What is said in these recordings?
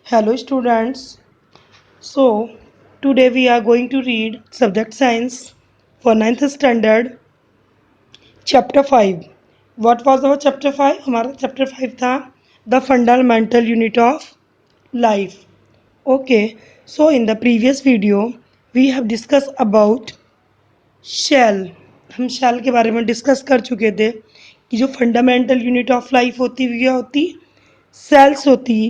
Hello students. So today we are going to read subject science for ninth standard chapter 5. What was our chapter 5? हमारा chapter 5 था the fundamental unit of life. Okay. So in the previous video we have discussed about shell. हम shell के बारे में discuss कर चुके थे कि जो फंडामेंटल यूनिट ऑफ लाइफ होती है क्या होती, सेल्स होती।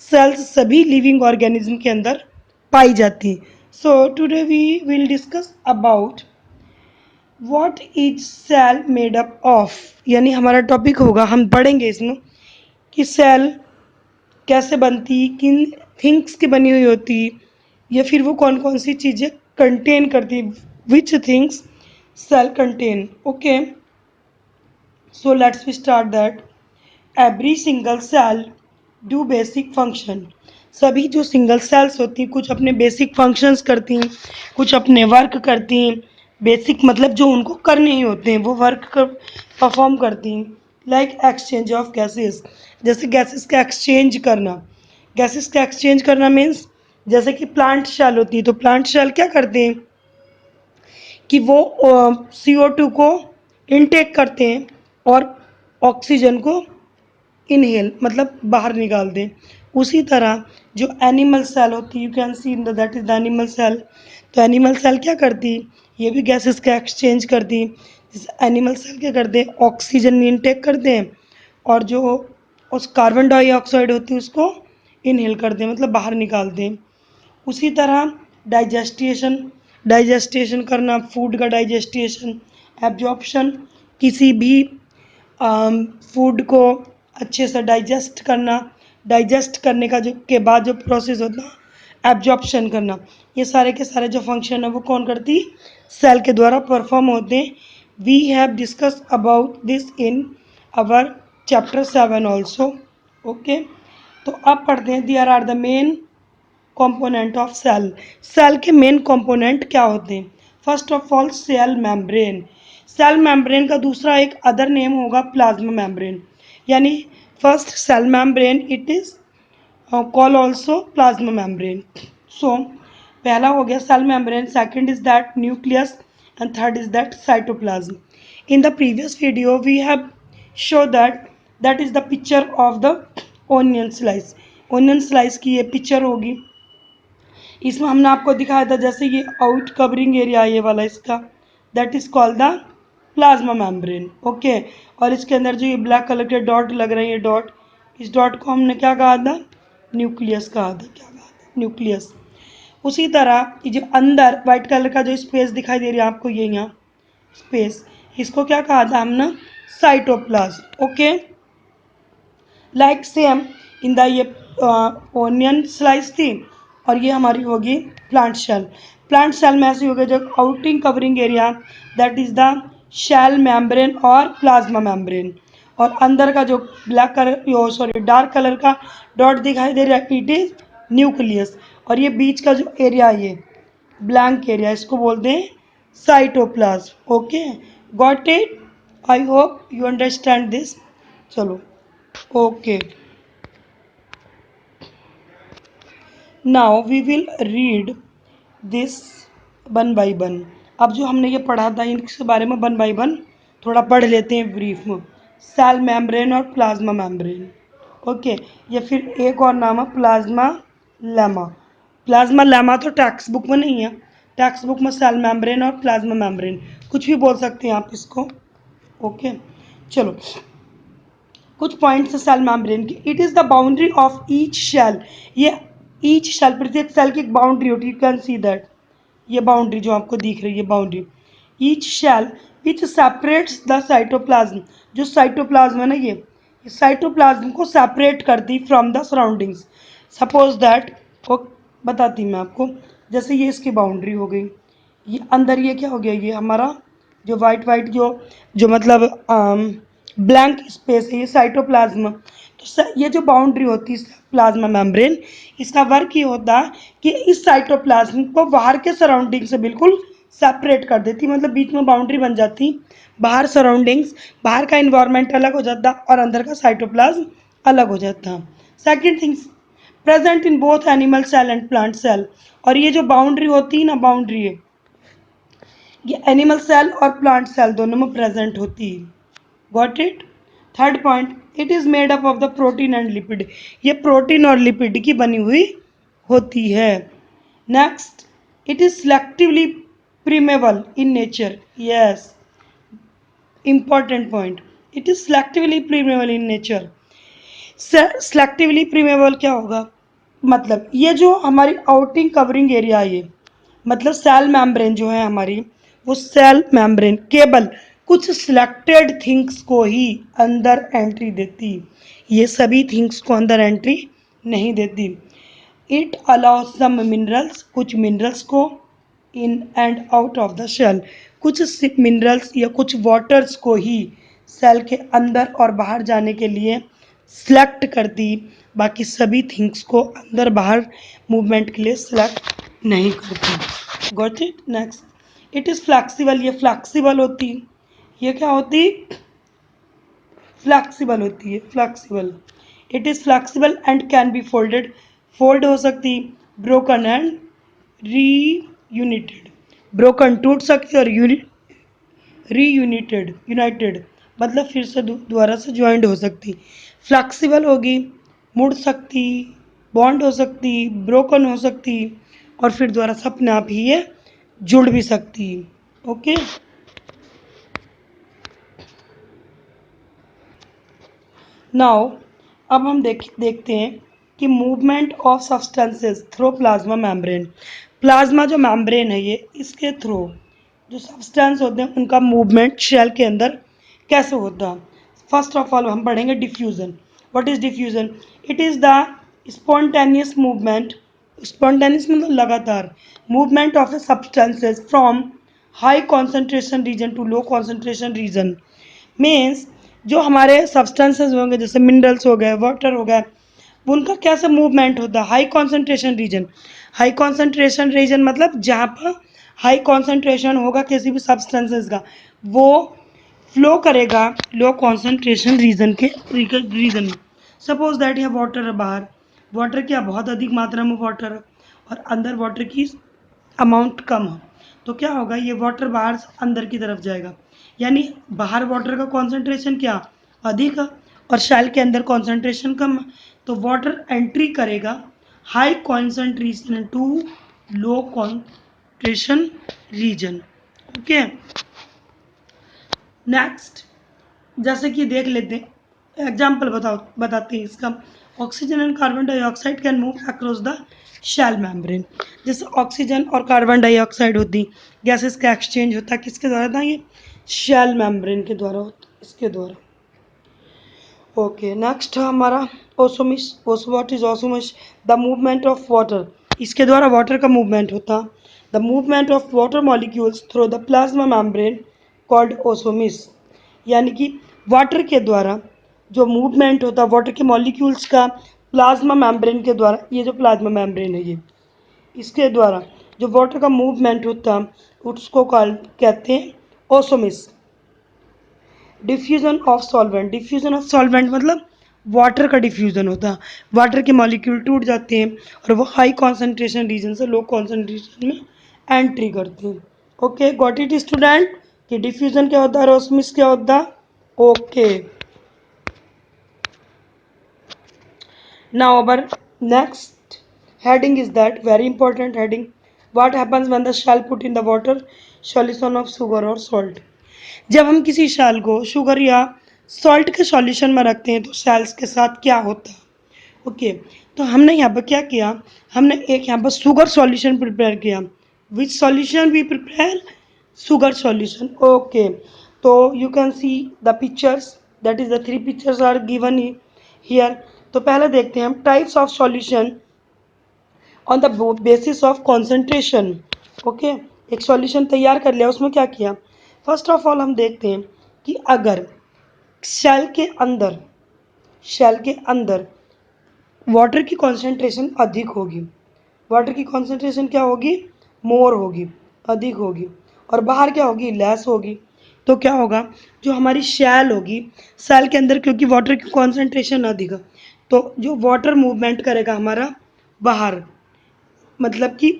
सेल्स सभी लिविंग ऑर्गेनिज्म के अंदर पाई जाती। So today we will discuss about what is cell made up of, यानी हमारा टॉपिक होगा, हम पढ़ेंगे इसमें कि सेल कैसे बनती, किन थिंग्स की बनी हुई होती, या फिर वो कौन कौन सी चीज़ें कंटेन करती, which things cell contain. Okay, so let's we start that. Every single cell do basic function. सभी जो सिंगल सेल्स होती हैं कुछ अपने बेसिक फंक्शंस करती हैं, कुछ अपने वर्क करती हैं। बेसिक मतलब जो उनको करने ही होते हैं वो वर्क कर परफॉर्म करती हैं। लाइक एक्सचेंज ऑफ गैसेस, जैसे गैसेस का एक्सचेंज करना। गैसेस का एक्सचेंज करना मीन्स जैसे कि प्लांट शेल होती है, तो प्लांट शेल क्या करते हैं कि वो CO2 को इनटेक करते हैं और ऑक्सीजन को इनहेल मतलब बाहर निकाल दें। उसी तरह जो एनिमल सेल होती है, you can see in the that is the animal cell. तो एनिमल सेल क्या करती, ये भी गैसेस का एक्सचेंज करती। एनिमल सेल क्या करते हैं, ऑक्सीजन इनटेक करते हैं और जो उस कार्बन डाइऑक्साइड होती है उसको इनहेल करते हैं मतलब बाहर निकालते हैं। उसी तरह डाइजेस्टेशन, डाइजेस्टेशन करना, फूड का डाइजेस्टेशन। एब्जॉर्प्शन, किसी भी फूड को अच्छे से डाइजेस्ट करना। डाइजेस्ट करने का जो के बाद जो प्रोसेस होता है एब्जॉर्प्शन करना। ये सारे के सारे जो फंक्शन है वो कौन करती, सेल के द्वारा परफॉर्म होते हैं। We have discuss about this in our chapter 7 also. Okay, तो अब पढ़ते हैं there are the main component of cell. Cell के मेन कंपोनेंट क्या होते हैं। First of all cell membrane. Cell membrane का दूसरा एक अदर नेम होगा प्लाज्मा मेम्ब्रेन, यानी first cell membrane it is call also plasma membrane. So पहला हो गया cell membrane, second is that nucleus and third is that cytoplasm. In the previous video we have show that is the picture of the onion slice. Onion slice की ये picture होगी। इसमें हमने आपको दिखाया था जैसे ये आउट कवरिंग एरिया ये वाला इसका, that is called the plasma membrane. Okay, और इसके अंदर जो ये ब्लैक कलर के डॉट लग रहे हैं, ये डॉट, इस डॉट को हमने क्या कहा था, न्यूक्लियस कहा था। क्या कहा था, न्यूक्लियस। उसी तरह ये जो अंदर वाइट कलर का जो स्पेस दिखाई दे रहा है आपको, ये यहाँ स्पेस, इसको क्या कहा था हमने, cytoplasm. Okay, like same in the ये ओनियन स्लाइस थी और ये हमारी होगी प्लांट शेल। प्लांट शेल में ऐसी होगी जो outing covering area that is the cell membrane और प्लाज्मा मेम्ब्रेन, और अंदर का जो black colour sorry dark colour का डॉट दिखाई दे रहा है इट इज न्यूक्लियस, और ये बीच का जो एरिया ये ब्लैंक एरिया इसको बोलते हैं cytoplasm. Okay, got it, I hope you understand this. चलो, okay, now we will read this one by one. अब जो हमने ये पढ़ा था इनके बारे में वन बाई वन थोड़ा पढ़ लेते हैं ब्रीफ में। सेल मेम्ब्रेन और प्लाज्मा मेम्ब्रेन। ओके, ये फिर एक और नाम है प्लाज्मा लेमा। प्लाज्मा लेमा तो टेक्स्ट बुक में नहीं है, टेक्स्ट बुक में सेल मेम्ब्रेन और प्लाज्मा मेम्ब्रेन कुछ भी बोल सकते हैं आप इसको। ओके, चलो कुछ पॉइंट्स है सेल मेम्ब्रेन की। It is the boundary of each cell. ये ईच शेल, प्रत्येक सेल की एक बाउंड्री होती है, यू कैन सी दैट, ये बाउंड्री जो आपको दिख रही है boundary. Each cell which separates the cytoplasm. जो साइटोप्लाज्म है ना, ये साइटोप्लाज्म को सेपरेट करती from the surroundings. Suppose that, वो बताती मैं आपको, जैसे ये इसकी बाउंड्री हो गई, ये अंदर ये क्या हो गया, ये हमारा जो वाइट वाइट जो जो मतलब ब्लैंक स्पेस है, ये साइटोप्लाज्म। तो ये जो बाउंड्री होती है प्लाज्मा मेम्ब्रेन, इसका वर्क ये होता है कि इस साइटोप्लाज्म को बाहर के सराउंडिंग से बिल्कुल सेपरेट कर देती, मतलब बीच में बाउंड्री बन जाती। बाहर सराउंडिंग्स, बाहर का इन्वायरमेंट अलग हो जाता और अंदर का साइटोप्लाज्म अलग हो जाता। Second things, present in both animal cell and plant cell. और ये जो बाउंड्री होती है ना, बाउंड्री है, ये एनिमल सेल और प्लांट सेल दोनों में प्रेजेंट होती है। Got it. Third point, it is made up of the protein and lipid. ये प्रोटीन और लिपिड की बनी हुई होती है। Next, it is selectively permeable in nature. Yes, important point, it is selectively permeable in nature. Selectively permeable क्या होगा, मतलब ये जो हमारी आउटिंग कवरिंग एरिया है, ये मतलब सेल मेम्ब्रेन जो है हमारी, वो सेल मेम्ब्रेन केवल कुछ सिलेक्टेड थिंग्स को ही अंदर एंट्री देती, ये सभी थिंग्स को अंदर एंट्री नहीं देती। इट अलाउज सम मिनरल्स, कुछ मिनरल्स को, in and out of the cell, कुछ मिनरल्स या कुछ वाटर्स को ही सेल के अंदर और बाहर जाने के लिए सिलेक्ट करती, बाकी सभी थिंग्स को अंदर बाहर मूवमेंट के लिए सिलेक्ट नहीं करती। Got it. Next, it is flexible, ये फ्लैक्सिबल होती, ये क्या होती, फ्लैक्सिबल होती है, flexible. It is flexible and can be folded, fold हो सकती, broken and re united, broken टूट सकती और रीयूनिटेड यूनाइटेड मतलब फिर से दोबारा से ज्वाइंट हो सकती। फ्लैक्सिबल होगी, मुड़ सकती, बॉन्ड हो सकती, ब्रोकन हो सकती और फिर दोबारा से अपने आप ही ये जुड़ भी सकती। ओके। नाउ अब हम देखते हैं कि movement of substances through plasma membrane. Plasma जो मेम्ब्रेन है ये, इसके थ्रू जो सब्सटेंस होते हैं उनका मूवमेंट शेल के अंदर कैसे होता है। फर्स्ट ऑफ ऑल हम पढ़ेंगे diffusion. What is diffusion? It is the spontaneous movement, spontaneous मतलब लगातार, movement of a substances from high concentration region to low concentration region. Means जो हमारे सब्सटेंसेस होंगे, जैसे मिनरल्स हो गए, वाटर हो गया, उनका कैसे मूवमेंट होता है, high concentration reason. High concentration reason मतलब जहाँ पर हाई कॉन्सेंट्रेशन होगा किसी भी सब्सटेंसेस का, वो फ्लो करेगा लो कॉन्सेंट्रेशन रीजन के रीजन में। सपोज दैट ये वाटर है, बाहर वाटर क्या बहुत अधिक मात्रा में वाटर है और अंदर वाटर की अमाउंट कम है, तो क्या होगा, ये वाटर बाहर से अंदर की तरफ जाएगा, यानी बाहर वाटर का कॉन्सेंट्रेशन क्या अधिक है और शेल के अंदर कॉन्सेंट्रेशन कम है, तो वाटर एंट्री करेगा high concentration to low concentration region. Okay. Next, जैसे कि देख लेते हैं, एग्जाम्पल बताते हैं इसका। Oxygen and carbon dioxide can move across the cell membrane. जैसे ऑक्सीजन और कार्बन डाइऑक्साइड होती गैसेस का एक्सचेंज होता है किसके द्वारा था, ये शेल मेम्ब्रेन के द्वारा होता, इसके द्वारा। ओके। नेक्स्ट है हमारा osmosis. What is osmosis? The movement of water, इसके द्वारा वाटर का मूवमेंट होता। The movement of water molecules through the plasma membrane called osmosis, यानी कि वाटर के द्वारा जो मूवमेंट होता है वाटर के मॉलिक्यूल्स का प्लाज्मा मेम्ब्रेन के द्वारा, ये जो प्लाज्मा मेम्ब्रेन है ये, इसके द्वारा जो वाटर का मूवमेंट होता उसको कहते हैं osmosis. Diffusion of solvent, diffusion of solvent मतलब वाटर का डिफ्यूजन होता है, वाटर के मॉलिक्यूल टूट जाते हैं और वो हाई कॉन्सेंट्रेशन रीजन से लो कॉन्सेंट्रेशन में एंट्री करते हैं। ओके, गॉट इट स्टूडेंट कि डिफ्यूजन क्या होता है और ऑस्मोसिस क्या होता है। Okay, now our next heading is that very important heading, what happens when the shell put in the water solution of sugar or salt। जब हम किसी शैल को शुगर या सॉल्ट के सॉल्यूशन में रखते हैं तो सेल्स के साथ क्या होता है। ओके, तो हमने यहाँ पर क्या किया, हमने एक यहाँ पर शुगर सॉल्यूशन प्रिपेयर किया। Which solution we prepare? Sugar solution. Okay, तो you can see the pictures, that is the 3 pictures are given here. तो पहले देखते हैं हम types of solution on the basis of concentration. Okay, एक solution तैयार कर लिया, उसमें क्या किया, फर्स्ट ऑफ ऑल हम देखते हैं कि अगर शेल के अंदर, शेल के अंदर वाटर की कॉन्सेंट्रेशन अधिक होगी, वाटर की कॉन्सेंट्रेशन क्या होगी, मोर होगी, अधिक होगी, और बाहर क्या होगी, लेस होगी, तो क्या होगा, जो हमारी शेल होगी, शेल के अंदर क्योंकि वाटर की कॉन्सेंट्रेशन अधिक है तो जो वाटर मूवमेंट करेगा हमारा बाहर, मतलब कि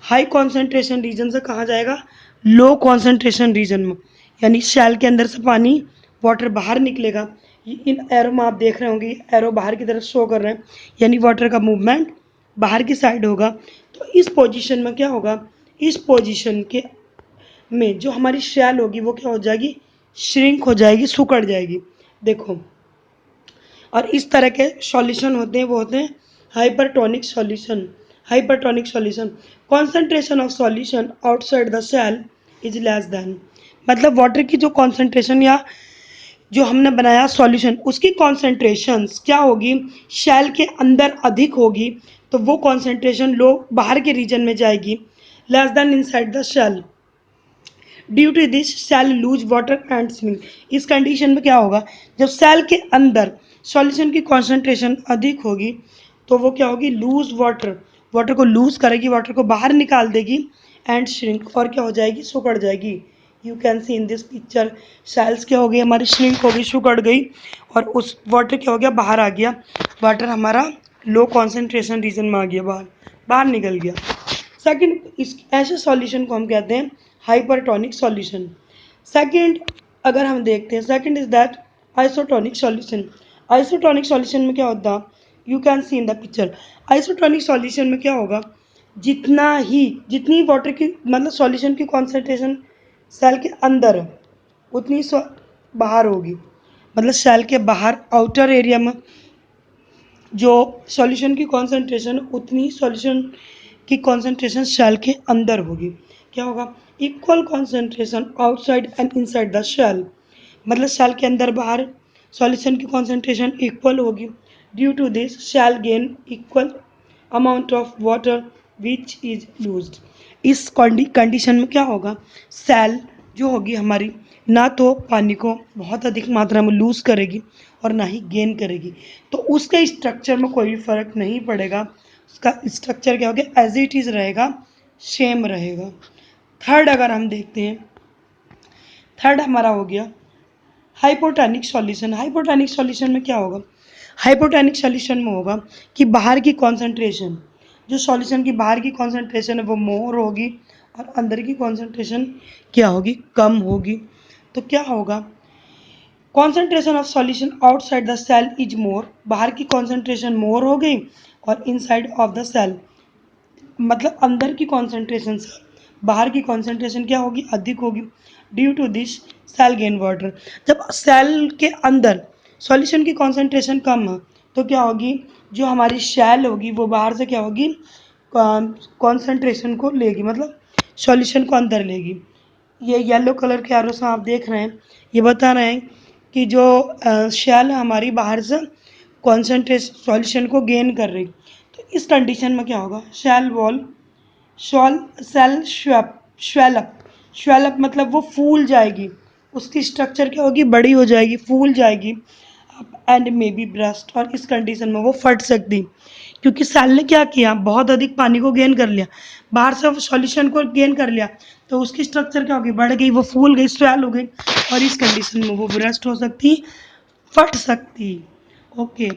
हाई कॉन्सेंट्रेशन रीजन से कहाँ जाएगा, लो कॉन्सेंट्रेशन रीजन में, यानी शैल के अंदर से पानी वाटर बाहर निकलेगा। इन एरो में आप देख रहे होंगे, एरो बाहर की तरफ शो कर रहे हैं, यानी वाटर का मूवमेंट बाहर की साइड होगा। तो इस पोजीशन में क्या होगा, इस पोजीशन के में जो हमारी शैल होगी वो क्या हो जाएगी, श्रिंक हो जाएगी, सुकड़ जाएगी। देखो, और इस तरह के सॉल्यूशन होते हैं, वो होते हैं hypertonic solution. Hypertonic solution, concentration of solution outside the cell is less than, मतलब वाटर की जो कॉन्सेंट्रेशन या जो हमने बनाया सॉल्यूशन उसकी कॉन्सेंट्रेशंस क्या होगी, शेल के अंदर अधिक होगी, तो वो कॉन्सेंट्रेशन लो बाहर के रीजन में जाएगी, less than inside the cell. Due to this cell lose water and swing, इस कंडीशन में क्या होगा, जब सेल के अंदर सॉल्यूशन की कॉन्सेंट्रेशन अधिक होगी तो वो क्या होगी, लूज वाटर, वाटर को लूज करेगी, वाटर को बाहर निकाल देगी, एंड श्रिंक, और क्या हो जाएगी, सुकड़ जाएगी। You can see in this picture, cells क्या हो गई हमारी, श्रिंक हो गई, सुकड़ गई, और उस वाटर क्या हो गया, बाहर आ गया, वाटर हमारा लो कॉन्सेंट्रेशन रीजन में आ गया, बाहर बाहर निकल गया। सेकंड, इस ऐसे सॉल्यूशन को हम कहते हैं हाइपरटोनिक सॉल्यूशन। सेकंड, अगर हम देखते हैं, second is that isotonic solution. Isotonic solution में क्या होता, you can see in the picture, isotonic solution में क्या होगा, जितनी वाटर की मतलब सॉल्यूशन की कॉन्सेंट्रेशन सेल के अंदर है उतनी बाहर होगी, मतलब सेल के बाहर आउटर एरिया में जो सॉल्यूशन की कॉन्सेंट्रेशन उतनी सॉल्यूशन की कॉन्सेंट्रेशन शेल के अंदर होगी। क्या होगा, equal concentration outside and inside the cell, मतलब शेल के अंदर बाहर सॉल्यूशन की कॉन्सेंट्रेशन इक्वल होगी। Due to this cell gain equal amount of water which is used. इस कंडीशन में क्या होगा, सेल जो होगी हमारी ना तो पानी को बहुत अधिक मात्रा में लूज करेगी और ना ही गेन करेगी, तो उसके स्ट्रक्चर में कोई भी फर्क नहीं पड़ेगा, उसका स्ट्रक्चर क्या हो गया, एज इट इज रहेगा, सेम रहेगा। थर्ड अगर हम देखते हैं, थर्ड हमारा हो गया हाइपोटोनिक सॉल्यूशन। हाइपोटोनिक सॉल्यूशन में क्या होगा, हाइपोटोनिक सॉल्यूशन में होगा कि बाहर की कॉन्सेंट्रेशन, जो सॉल्यूशन की बाहर की कॉन्सेंट्रेशन है वो मोर होगी और अंदर की कॉन्सेंट्रेशन क्या होगी, कम होगी। तो क्या होगा, concentration of solution outside the cell is more, बाहर की कॉन्सेंट्रेशन मोर हो गई और इनसाइड ऑफ द सेल, मतलब अंदर की कॉन्सेंट्रेशन से बाहर की कॉन्सेंट्रेशन क्या होगी, अधिक होगी। Due to this cell gain water, जब सेल के अंदर सॉल्यूशन की कॉन्सेंट्रेशन कम है तो क्या होगी, जो हमारी शेल होगी वो बाहर से क्या होगी, कॉन्सेंट्रेशन को लेगी, मतलब सॉल्यूशन को अंदर लेगी। ये येलो कलर के एरो से आप देख रहे हैं, ये बता रहे हैं कि जो शेल है हमारी बाहर से कॉन्सेंट्रेशन सॉल्यूशन को गेन कर रही, तो इस कंडीशन में क्या होगा, शेल वॉल शॉल सेल श्वेलअप मतलब वो फूल जाएगी, उसकी स्ट्रक्चर क्या होगी, बड़ी हो जाएगी, फूल जाएगी, एंड मे बी ब्रस्ट, और इस कंडीशन में वो फट सकती, क्योंकि सेल ने क्या किया, बहुत अधिक पानी को गेन कर लिया, बाहर से सॉल्यूशन को गेन कर लिया, तो उसकी स्ट्रक्चर क्या होगी, बढ़ गई, वो फूल गई, स्वेल हो गई, और इस कंडीशन में वो ब्रस्ट हो सकती, फट सकती। ओके,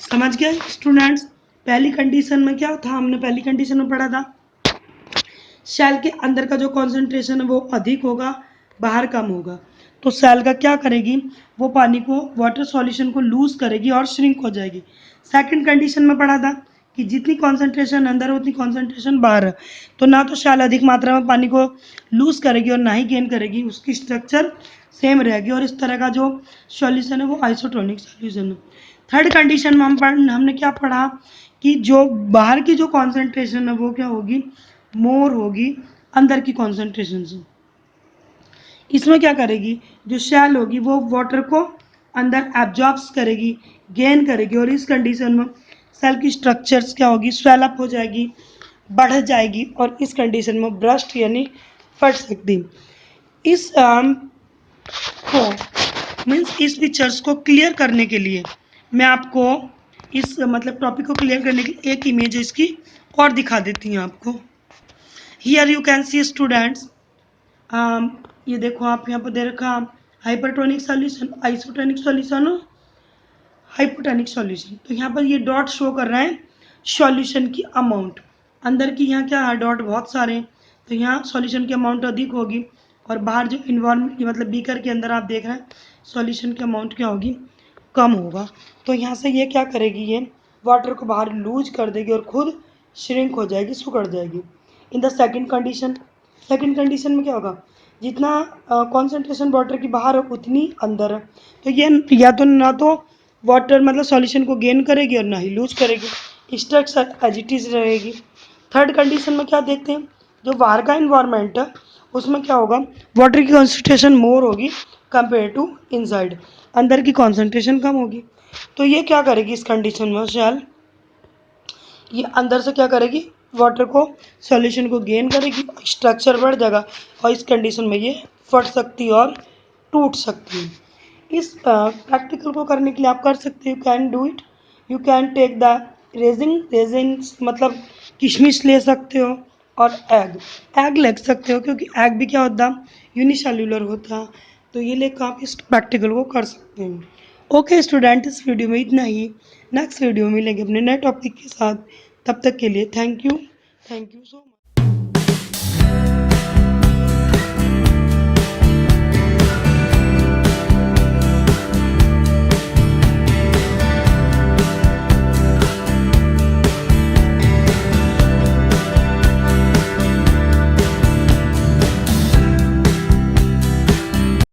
समझ गए स्टूडेंट्स। पहली कंडीशन में क्या था, हमने पहली कंडीशन में पढ़ा था, सेल के अंदर का जो कॉन्सेंट्रेशन है वो अधिक होगा, बाहर कम होगा, तो सेल का क्या करेगी, वो पानी को वाटर सॉल्यूशन को लूज करेगी और श्रिंक हो जाएगी। सेकंड कंडीशन में पढ़ा था कि जितनी कॉन्सेंट्रेशन अंदर है उतनी कॉन्सेंट्रेशन बाहर है, तो ना तो सेल अधिक मात्रा में पानी को लूज करेगी और ना ही गेन करेगी, उसकी स्ट्रक्चर सेम रहेगी, और इस तरह का जो सॉल्यूशन है वो आइसोटोनिक सॉल्यूशन है। थर्ड कंडीशन में हमने क्या पढ़ा कि जो बाहर की जो कॉन्सेंट्रेशन है वो क्या होगी, मोर होगी अंदर की कॉन्सेंट्रेशन से। इसमें क्या करेगी, जो शेल होगी वो वाटर को अंदर एब्जॉर्ब्स करेगी, गेन करेगी, और इस कंडीशन में सेल की स्ट्रक्चर्स क्या होगी, स्वेलअप हो जाएगी, बढ़ जाएगी, और इस कंडीशन में ब्रस्ट यानी फट सकती। इस को मीन्स इस पिक्चर्स को क्लियर करने के लिए मैं आपको इस मतलब टॉपिक को क्लियर करने के लिए एक इमेज इसकी और दिखा देती हूँ आपको। Here you can see students, ये देखो आप यहाँ पर दे रखा hypertonic solution, isotonic solution, hypotonic solution. तो यहाँ पर ये डॉट शो कर रहा है सॉल्यूशन की अमाउंट। अंदर की यहाँ क्या है, डॉट बहुत सारे हैं, तो यहाँ सॉल्यूशन की अमाउंट अधिक होगी, और बाहर जो इन्वायरमेंट मतलब बीकर के अंदर आप देख रहे हैं सॉल्यूशन की अमाउंट क्या होगी, कम होगा। तो यहाँ से ये क्या करेगी, ये वाटर को बाहर लूज कर देगी और खुद श्रिंक हो जाएगी, सिकुड़ जाएगी। इन द सेकंड कंडीशन में क्या होगा, जितना कॉन्सेंट्रेशन वाटर की बाहर है उतनी अंदर है, तो ये या तो ना तो वाटर मतलब सॉल्यूशन को गेन करेगी और ना ही लूज करेगी, स्ट्रक्चर एज इट इज रहेगी। थर्ड कंडीशन में क्या देखते हैं, जो बाहर का इन्वायरमेंट है उसमें क्या होगा, वाटर की कॉन्सेंट्रेशन मोर होगी कंपेयर टू इनसाइड, अंदर की कॉन्सेंट्रेशन कम होगी। तो ये क्या करेगी इस कंडीशन में शैल, ये अंदर से क्या करेगी, वाटर को सॉल्यूशन को गेन करेगी, स्ट्रक्चर बढ़ जाएगा, और इस कंडीशन में ये फट सकती है और टूट सकती है। इस प्रैक्टिकल को करने के लिए आप कर सकते हो, you can do it, you can take the raisin मतलब किशमिश ले सकते हो, और एग ले सकते हो, क्योंकि एग भी क्या होता है, यूनिसेल्युलर होता है। तो ये लेकर आप इस प्रैक्टिकल को कर सकते हैं। ओके स्टूडेंट, इस वीडियो में इतना ही। नेक्स्ट वीडियो में मिलेंगे अपने नए टॉपिक के साथ। तब तक के लिए थैंक यू सो मच।